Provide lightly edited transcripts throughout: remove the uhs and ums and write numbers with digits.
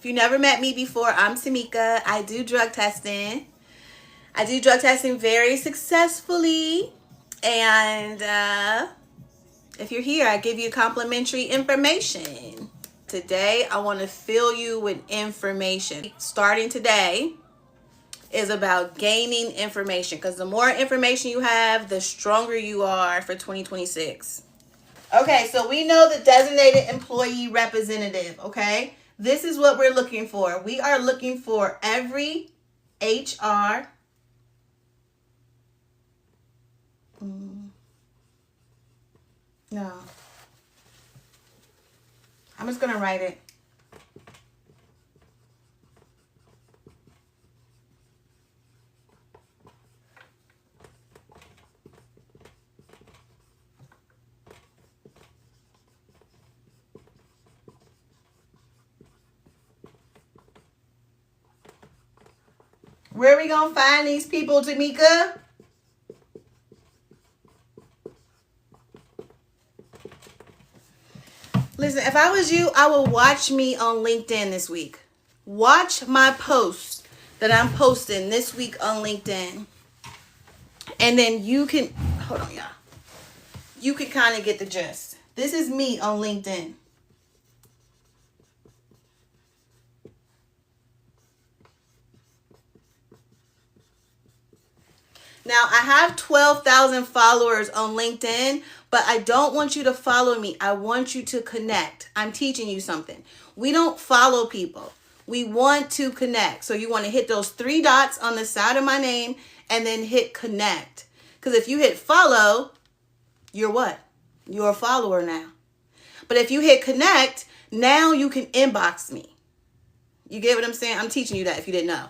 If you never met me before, I'm Tamika. I do drug testing. I do drug testing very successfully. And if you're here, I give you complimentary information. Today, I want to fill you with information. Starting today is about gaining information, because the more information you have, the stronger you are for 2026. Okay, so we know the designated employee representative, okay? This is what we're looking for. We are looking for every HR no. I'm just going to write it. Where are we going to find these people, Tamika? Listen, if I was you, I would watch me on LinkedIn this week. Watch my posts that I'm posting this week on LinkedIn. And then you can, hold on, y'all. You can kind of get the gist. This is me on LinkedIn. Now, I have 12,000 followers on LinkedIn, but I don't want you to follow me. I want you to connect. I'm teaching you something. We don't follow people. We want to connect. So you want to hit those 3 dots on the side of my name and then hit connect. Because if you hit follow, you're what? You're a follower now. But if you hit connect, now you can inbox me. You get what I'm saying? I'm teaching you that if you didn't know.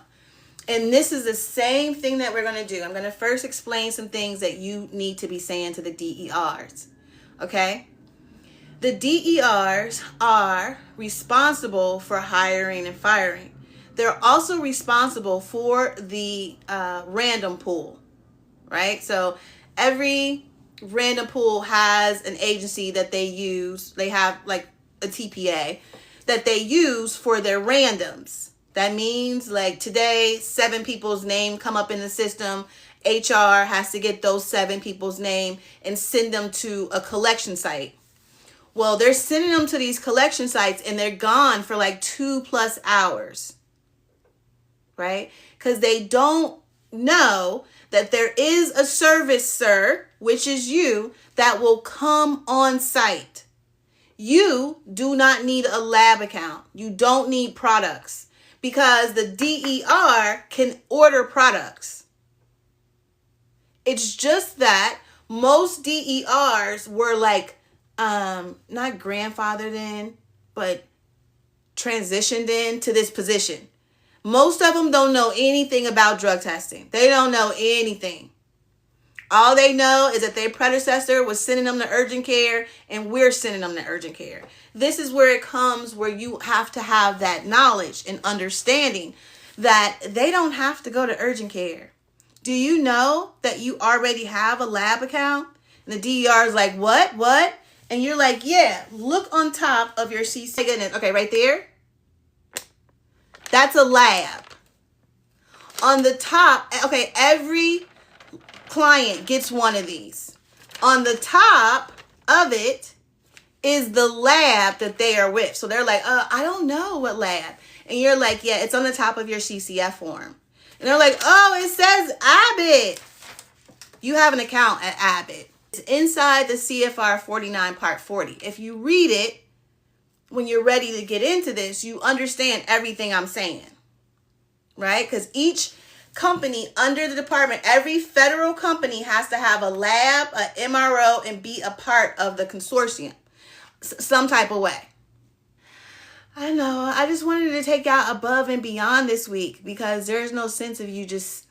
And this is the same thing that we're going to do. I'm going to first explain some things that you need to be saying to the DERs. Okay? The DERs are responsible for hiring and firing. They're also responsible for the random pool. Right? So every random pool has an agency that they use. They have like a TPA that they use for their randoms. That means like today, 7 people's name come up in the system. HR has to get those 7 people's name and send them to a collection site. Well, they're sending them to these collection sites and they're gone for like 2+ hours, right? Because they don't know that there is a servicer, which is you, that will come on site. You do not need a lab account. You don't need products. Because the DER can order products. It's just that most DERs were like, not grandfathered in, but transitioned into this position. Most of them don't know anything about drug testing. They don't know anything. All they know is that their predecessor was sending them to urgent care and we're sending them to urgent care. This is where it comes where you have to have that knowledge and understanding that they don't have to go to urgent care. Do you know that you already have a lab account? And the DER is like, what? And you're like, yeah, look on top of your CC. Goodness. Okay, right there. That's a lab. On the top, okay, every client gets one of these. On the top of it is the lab that they are with. So they're like, I don't know what lab. And you're like, yeah, it's on the top of your CCF form. And they're like, oh, it says Abbott. You have an account at Abbott. It's inside the CFR 49 Part 40. If you read it, when you're ready to get into this, you understand everything I'm saying. Right? Because each company under the department, every federal company has to have a lab, a MRO, and be a part of the consortium some type of way. I know. I just wanted to take out above and beyond this week because there's no sense of you just,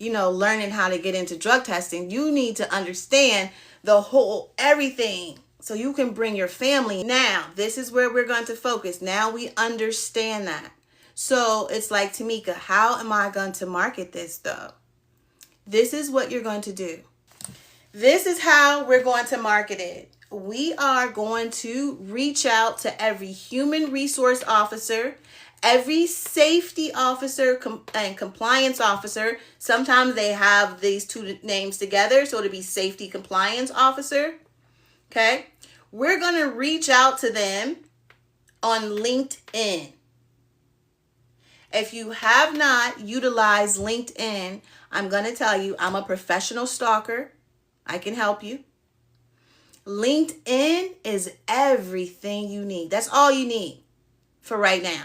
learning how to get into drug testing. You need to understand the whole everything so you can bring your family. Now, this is where we're going to focus. Now we understand that. So it's like, Tamika, how am I going to market this though? This is what you're going to do. This is how we're going to market it. we are going to reach out to every human resource officer, every safety officer and compliance officer. Sometimes they have these two names together, so it'll be safety compliance officer. Okay? We're going to reach out to them on LinkedIn. If you have not utilized LinkedIn, I'm going to tell you, I'm a professional stalker. I can help you. LinkedIn is everything you need. That's all you need for right now.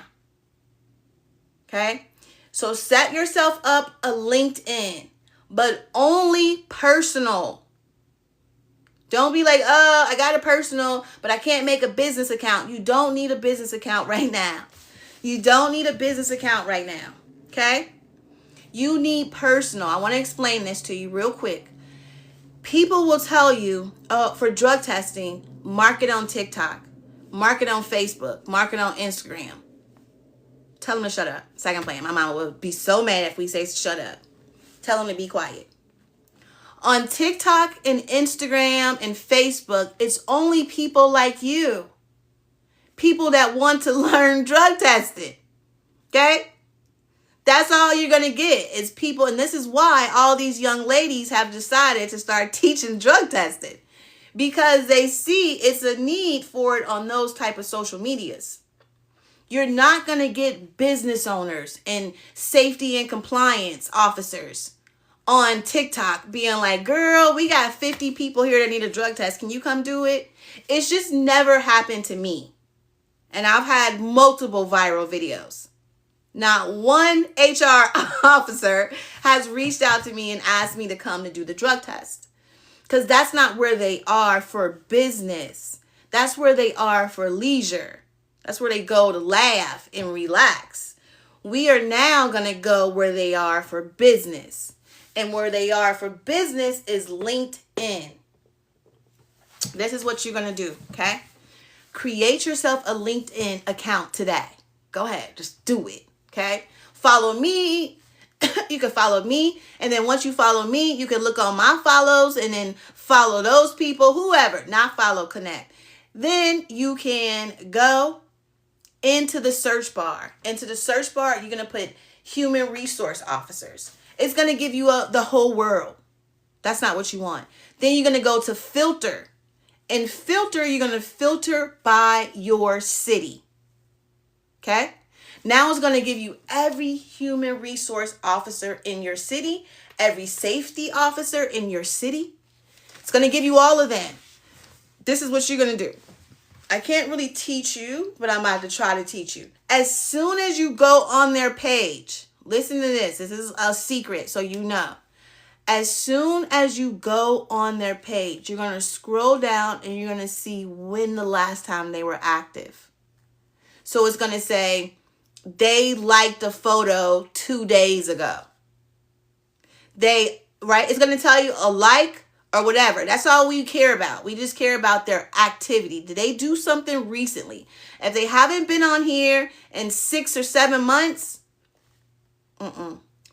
Okay? So set yourself up a LinkedIn, but only personal. Don't be like, oh, I got a personal, but I can't make a business account. You don't need a business account right now. You don't need a business account right now. Okay? You need personal. I want to explain this to you real quick. People will tell you, for drug testing, market on TikTok, market on Facebook, market on Instagram. Tell them to shut up. Second plan. My mama will be so mad if we say shut up. Tell them to be quiet. On TikTok and Instagram and Facebook, it's only people like you. People that want to learn drug testing. Okay? That's all you're going to get is people. And this is why all these young ladies have decided to start teaching drug testing. Because they see it's a need for it on those type of social medias. You're not going to get business owners and safety and compliance officers on TikTok being like, girl, we got 50 people here that need a drug test. Can you come do it? It's just never happened to me. And I've had multiple viral videos. Not one HR officer has reached out to me and asked me to come to do the drug test. Because that's not where they are for business. That's where they are for leisure. That's where they go to laugh and relax. We are now going to go where they are for business. And where they are for business is LinkedIn. This is what you're going to do, okay? Create yourself a LinkedIn account today. Go ahead, just do it, okay? Follow me. You can follow me. And then once you follow me, you can look on my follows and then follow those people, whoever, not follow, connect. Then you can go into the search bar. Into the search bar, you're going to put human resource officers. It's going to give you the whole world. That's not what you want. Then you're going to go to filter. And filter, you're going to filter by your city. Okay? Now it's going to give you every human resource officer in your city, every safety officer in your city. It's going to give you all of them. This is what you're going to do. I can't really teach you, but I'm about to try to teach you. As soon as you go on their page, listen to this. This is a secret, so you know. As soon as you go on their page, you're going to scroll down and you're going to see when the last time they were active. So it's going to say, they liked a photo 2 days ago. It's going to tell you a like or whatever. That's all we care about. We just care about their activity. Did they do something recently? If they haven't been on here in 6 or 7 months,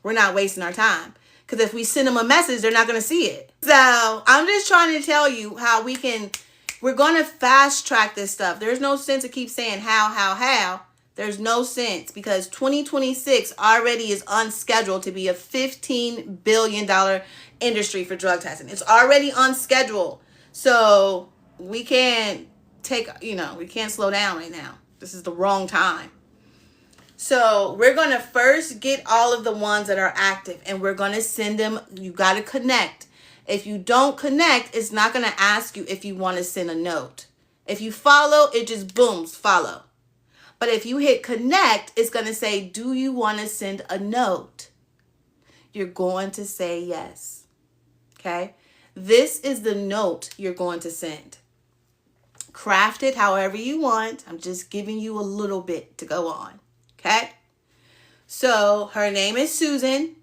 we're not wasting our time. Because if we send them a message, they're not going to see it. So I'm just trying to tell you how we're going to fast track this stuff. There's no sense to keep saying how. There's no sense because 2026 already is on schedule to be a $15 billion industry for drug testing. It's already on schedule. So we can't we can't slow down right now. This is the wrong time. So we're going to first get all of the ones that are active and we're going to send them. You got to connect. If you don't connect, it's not going to ask you if you want to send a note. If you follow, it just booms, follow. But if you hit connect, it's going to say, do you want to send a note? You're going to say yes. Okay? This is the note you're going to send. Craft it however you want. I'm just giving you a little bit to go on. Okay? So her name is Susan.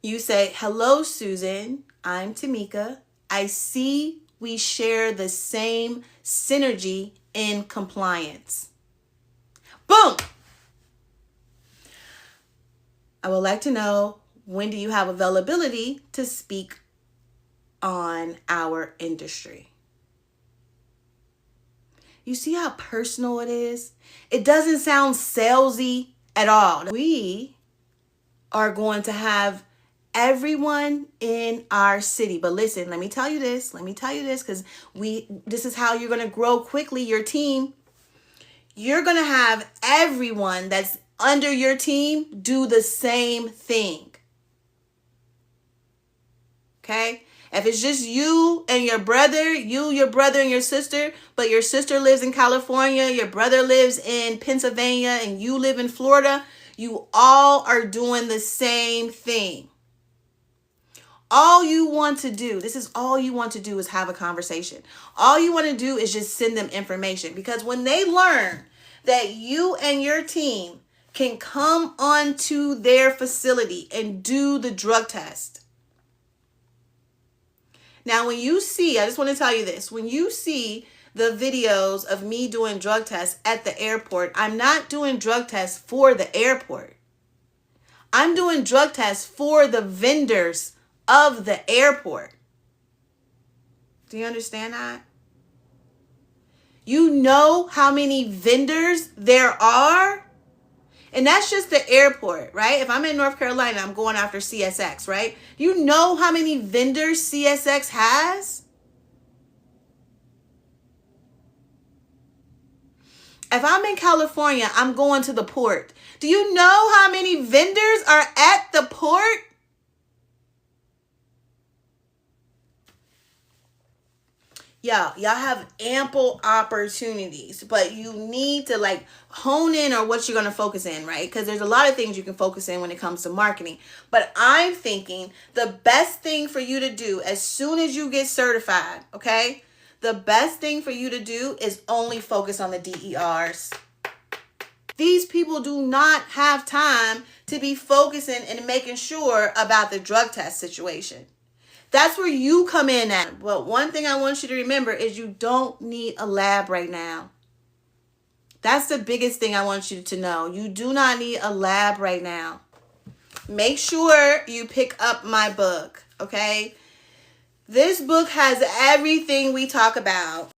You say, hello, Susan. I'm Tamika. I see we share the same synergy in compliance. Boom! I would like to know, when do you have availability to speak on our industry? You see how personal it is? It doesn't sound salesy at all. We are going to have everyone in our city. But listen, let me tell you this, because this is how you're going to grow quickly your team. You're going to have everyone that's under your team do the same thing. Okay? If it's just you and your brother, your brother and your sister, but your sister lives in California, your brother lives in Pennsylvania, and you live in Florida, you all are doing the same thing. All you want to do, is have a conversation. All you want to do is just send them information, because when they learn that you and your team can come onto their facility and do the drug test. Now, when you see, I just want to tell you this, when you see the videos of me doing drug tests at the airport, I'm not doing drug tests for the airport. I'm doing drug tests for the vendors of the airport. Do you understand that? You know how many vendors there are? And that's just the airport, right? If I'm in North Carolina, I'm going after CSX, right? You know how many vendors CSX has? If I'm in California, I'm going to the port. Do you know how many vendors are at the port? Y'all have ample opportunities, but you need to hone in on what you're going to focus in, right? Because there's a lot of things you can focus in when it comes to marketing. But I'm thinking the best thing for you to do as soon as you get certified, okay? The best thing for you to do is only focus on the DERs. These people do not have time to be focusing and making sure about the drug test situation. That's where you come in at. But one thing I want you to remember is you don't need a lab right now. That's the biggest thing I want you to know. You do not need a lab right now. Make sure you pick up my book, okay? This book has everything we talk about